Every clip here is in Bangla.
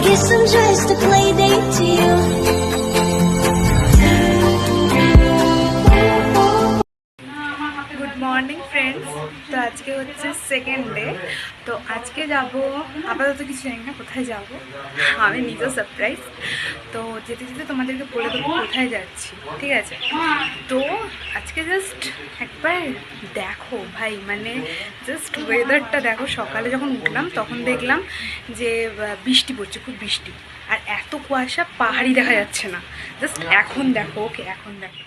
guess I'm just a play date to you. Good morning friends. তো আজকে হচ্ছে সেকেন্ড ডে। তো আজকে যাব, আপাতত কিছু জানি না কোথায় যাব, আমি নিজেও সারপ্রাইজ। তো যেতে যেতে তোমাদেরকে বলে দেবো কোথায় যাচ্ছি, ঠিক আছে? তো আজকে জাস্ট একবার দেখো ভাই, মানে জাস্ট ওয়েদারটা দেখো। সকালে যখন উঠলাম তখন দেখলাম যে বৃষ্টি পড়ছে, খুব বৃষ্টি, আর এত কুয়াশা, পাহাড়ি দেখা যাচ্ছে না। জাস্ট এখন দেখো, ওকে এখন দেখো।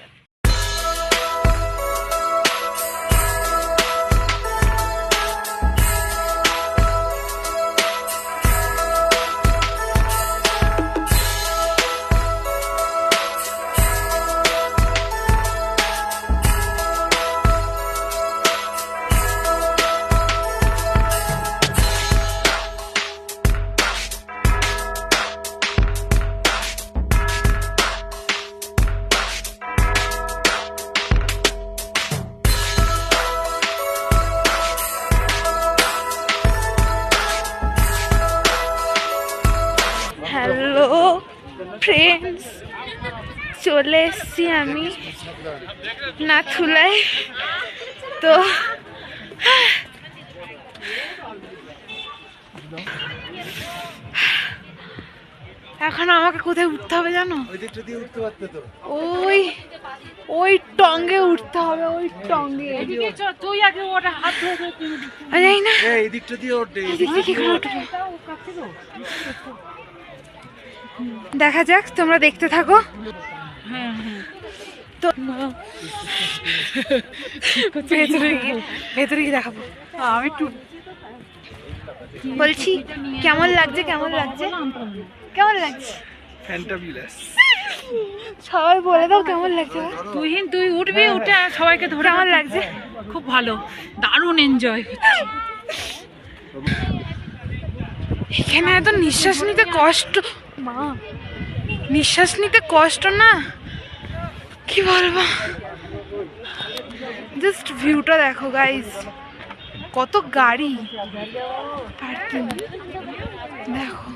হ্যালো ফ্রেন্ডস, চলে এসছি আমি নাথুলায়। তো এখন আমাকে কোথায় উঠতে হবে জানো? ওই ওই টঙ্গে উঠতে হবে, ওই টঙ্গে। তুই আগে ওটা হাত ধরে জানি না এই দিকটা দিয়ে ওঠে, কি করে উঠবে। দেখা যাক, তোমরা দেখতে থাকো। তো ভেতরে গিয়ে দেখাবো। আমি একটু বলছি কেমন লাগছে, কেমন লাগছে, কেমন লাগছে? ফ্যান্টাবিলাস। সবাই বলে দাও কেমন লাগছে। তুই উঠবি, উঠে সবাইকে ধরে। কেমন লাগছে? খুব ভালো, দারুণ এনজয়। এখানে এত নিঃশ্বাস নিতে কষ্ট, মা নিঃশ্বাস নিতে কষ্ট না, কি বলবো। জাস্ট ভিউটা দেখো গাইস, কত গাড়ি পার্কিং দেখো,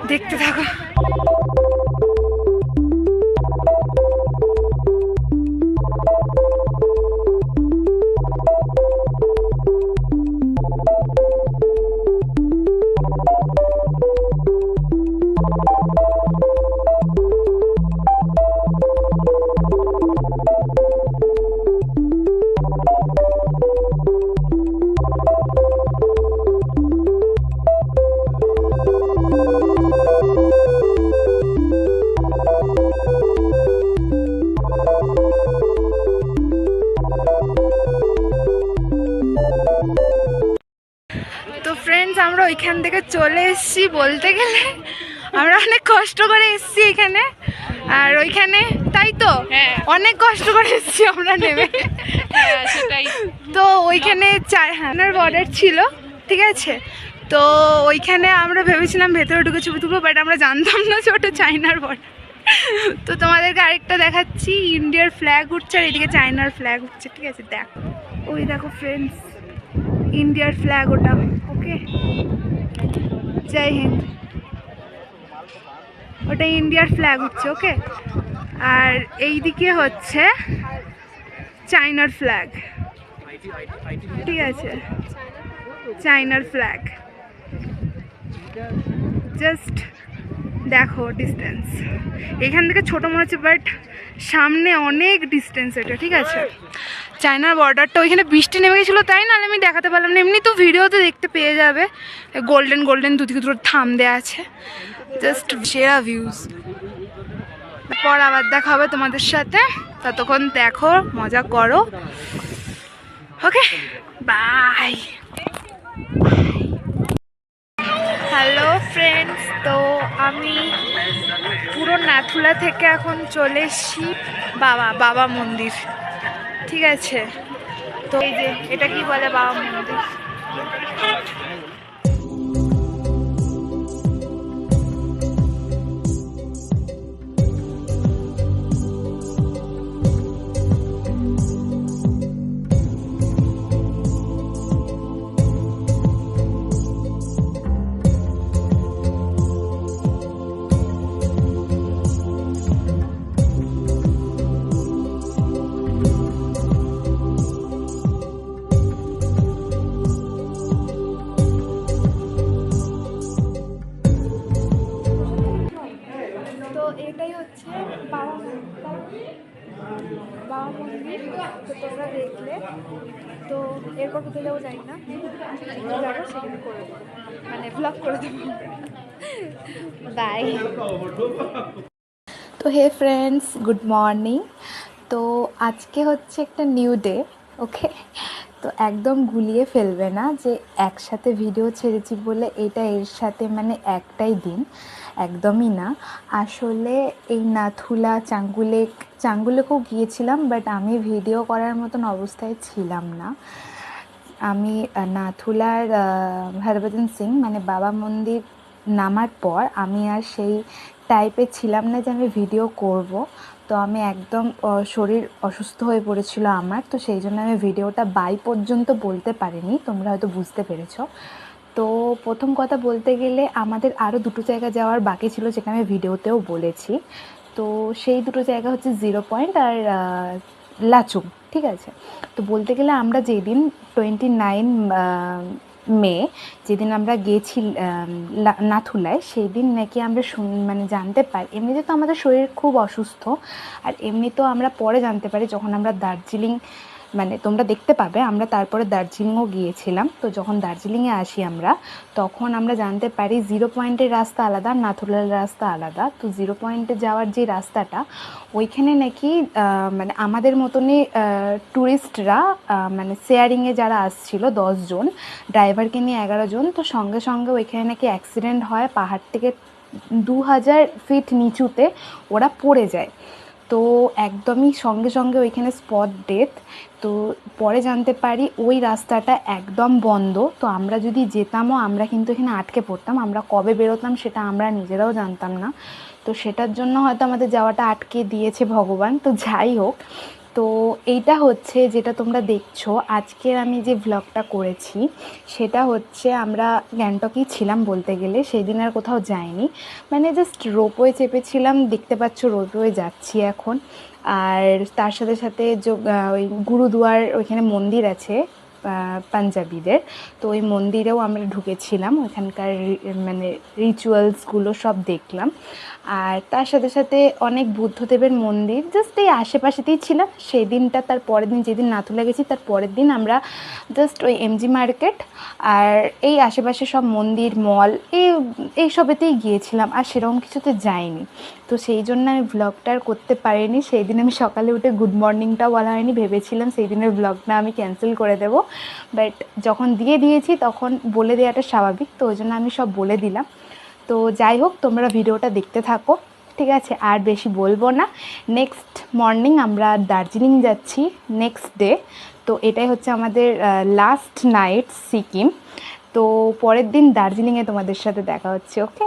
দেখতে থাকো। তো ফ্রেন্ডস, আমরা ওইখান থেকে চলে এসেছি, বলতে গেলে আমরা অনেক কষ্ট করে এসেছি এখানে, আর ওইখানে তাই তো অনেক কষ্ট করে এসেছি আমরা নেমে। সেটাই তো ওইখানে চায়নার বর্ডার ছিল, ঠিক আছে? তো ওইখানে আমরা ভেবেছিলাম ভেতরে ঢুকে ছবি তুলবো, বাট আমরা জানতাম না যে ওটা চায়নার বর্ডার। তো তোমাদেরকে আরেকটা দেখাচ্ছি, ইন্ডিয়ার ফ্ল্যাগ উঠছে আর এদিকে চায়নার ফ্ল্যাগ উঠছে, ঠিক আছে? দেখো, ওই দেখো ফ্রেন্ডস, ইন্ডিয়ার ফ্ল্যাগ ওটা, ওকে? জয় হিন্দ। ওটা ইন্ডিয়ার ফ্ল্যাগ উঠছে, ওকে? আর এইদিকে হচ্ছে চায়নার ফ্ল্যাগ, ঠিক আছে? চায়নার ফ্ল্যাগ। জাস্ট দেখো ডিস্টেন্স, এখান থেকে ছোট মনে হচ্ছে, বাট সামনে অনেক ডিস্টেন্স এটা, ঠিক আছে? চায়নার বর্ডারটা, ওইখানে বৃষ্টি নেমে গেছিলো তাই, না আমি দেখাতে পারলাম না। এমনি তো ভিডিওতে দেখতে পেয়ে যাবে, গোল্ডেন গোল্ডেন দুদিকে দুটো থাম দেওয়া আছে, জাস্ট সেরা ভিউজ। পর আবার দেখা হবে তোমাদের সাথে, ততক্ষণ দেখো, মজা করো, ওকে? বাই। হ্যালো ফ্রেন্ডস, তো আমি পুরো নাথুলা থেকে এখন চলে এসেছি বাবা মন্দির, ঠিক আছে? তো এই যে এটা কি বলে, বাবা মন্দির। তো তোমরা দেখলে। তো এরপর কোথায় যাবো জানি না, যাবো সেখানে করে দেবো, মানে ব্লগ করে দেবো। বাই। তো হে ফ্রেন্ডস, গুড মর্নিং। তো আজকে হচ্ছে একটা নিউ ডে, ওকে। তো একদম গুলিয়ে ফেলবে না যে একসাথে ভিডিও ছেড়েছি বলে এটা এর সাথে মানে একটাই দিন, একদমই না। আসলে এই নাথুলা চাঙ্গুলেকেও গিয়েছিলাম, বাট আমি ভিডিও করার মতন অবস্থায় ছিলাম না। আমি নাথুলার হরভজন সিং মানে বাবা মন্দির নামার পর আমি আর সেই টাইপে ছিলাম না যে আমি ভিডিও করব। তো আমি একদম শরীর অসুস্থ হয়ে পড়েছিল আমার, তো সেই জন্য আমি ভিডিওটা বাই পর্যন্ত বলতে পারিনি, তোমরা হয়তো বুঝতে পেরেছো। তো প্রথম কথা বলতে গেলে আমাদের আরও দুটো জায়গা যাওয়ার বাকি ছিল, যেখানে আমি ভিডিওতেও বলেছি। তো সেই দুটো জায়গা হচ্ছে 0 পয়েন্ট আর লাচুং, ঠিক আছে। তো বলতে গেলে আমরা যেদিন 29 মে যেদিন আমরা গেছি নাথুলায়, সেই দিন নাকি আমরা মানে জানতে পারি, এমনিতে তো আমাদের শরীর খুব অসুস্থ, আর এমনি তো আমরা পরে জানতে পারি যখন আমরা দার্জিলিং, মানে তোমরা দেখতে পাবে আমরা তারপরে দার্জিলিংও গিয়েছিলাম। তো যখন দার্জিলিংয়ে আসি আমরা, তখন আমরা জানতে পারি 0 পয়েন্টের রাস্তা আলাদা, নাথুলার রাস্তা আলাদা। তো 0 পয়েন্টে যাওয়ার যে রাস্তাটা, ওইখানে নাকি মানে আমাদের মতনই ট্যুরিস্টরা, মানে শেয়ারিংয়ে যারা আসছিল 10 জন, ড্রাইভারকে নিয়ে 11 জন, তো সঙ্গে সঙ্গে ওইখানে নাকি অ্যাক্সিডেন্ট হয়, পাহাড় থেকে 2000 ফিট নিচুতে ওরা পড়ে যায়। তো একদমই সঙ্গে সঙ্গে ওইখানে স্পট ডেথ। তো পরে জানতে পারি ওই রাস্তাটা একদম বন্ধ, তো আমরা যদি যেতামও আমরা কিন্তু এখানে আটকে পড়তাম, আমরা কবে বেরোতাম সেটা আমরা নিজেরাও জানতাম না। তো সেটার জন্য হয়তো আমাদের যাওয়াটা আটকে দিয়েছে ভগবান। তো যাই হোক, তো এইটা হচ্ছে যেটা তোমরা দেখছো আজকের আমি যে ভ্লগটা করেছি, সেটা হচ্ছে আমরা গ্যাংটকেই ছিলাম বলতে গেলে, সেই দিন আর কোথাও যাইনি, মানে জাস্ট রোপওয়ে চেপেছিলাম, দেখতে পাচ্ছ রোপওয়ে যাচ্ছি এখন। আর তার সাথে সাথে ওই গুরুদুয়ার ওইখানে মন্দির আছে পাঞ্জাবিদের, তো ওই মন্দিরেও আমরা ঢুকেছিলাম, ওইখানকার মানে রিচুয়ালসগুলো সব দেখলাম। আর তার সাথে সাথে অনেক বুদ্ধদেবের মন্দির জাস্ট এই আশেপাশেতেই ছিলাম সেই দিনটা। তার পরের দিন যেদিন নাথুলা গেছি তার পরের দিন আমরা জাস্ট ওই এমজি মার্কেট আর এই আশেপাশে সব মন্দির মল এইসবেতেই গিয়েছিলাম, আর সেরকম কিছুতে যাইনি। তো সেই জন্য আমি ভ্লগটা আর করতে পারিনি। সেই দিন আমি সকালে উঠে গুড মর্নিংটাও বলা হয়নি, ভেবেছিলাম সেই দিনের ভ্লগটা আমি ক্যান্সেল করে দেবো, বাট যখন দিয়েছি তখন বলে দেওয়াটা স্বাভাবিক, তো ওই জন্য আমি সব বলে দিলাম। তো যাই হোক, তোমরা ভিডিওটা দেখতে থাকো, ঠিক আছে। আর বেশি বলবো না। নেক্সট মর্নিং আমরা দার্জিলিং যাচ্ছি, নেক্সট ডে। তো এটাই হচ্ছে আমাদের লাস্ট নাইট সিকিম। তো পরের দিন দার্জিলিংয়ে তোমাদের সাথে দেখা হচ্ছে, ওকে।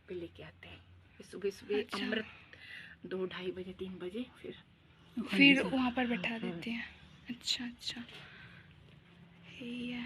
पे लेके आते हैं सुबह सुबह। अच्छा। अमृत 2-2:30 बजे 3 बजे फिर वहाँ पर बैठा देते हैं। अच्छा अच्छा, यही है।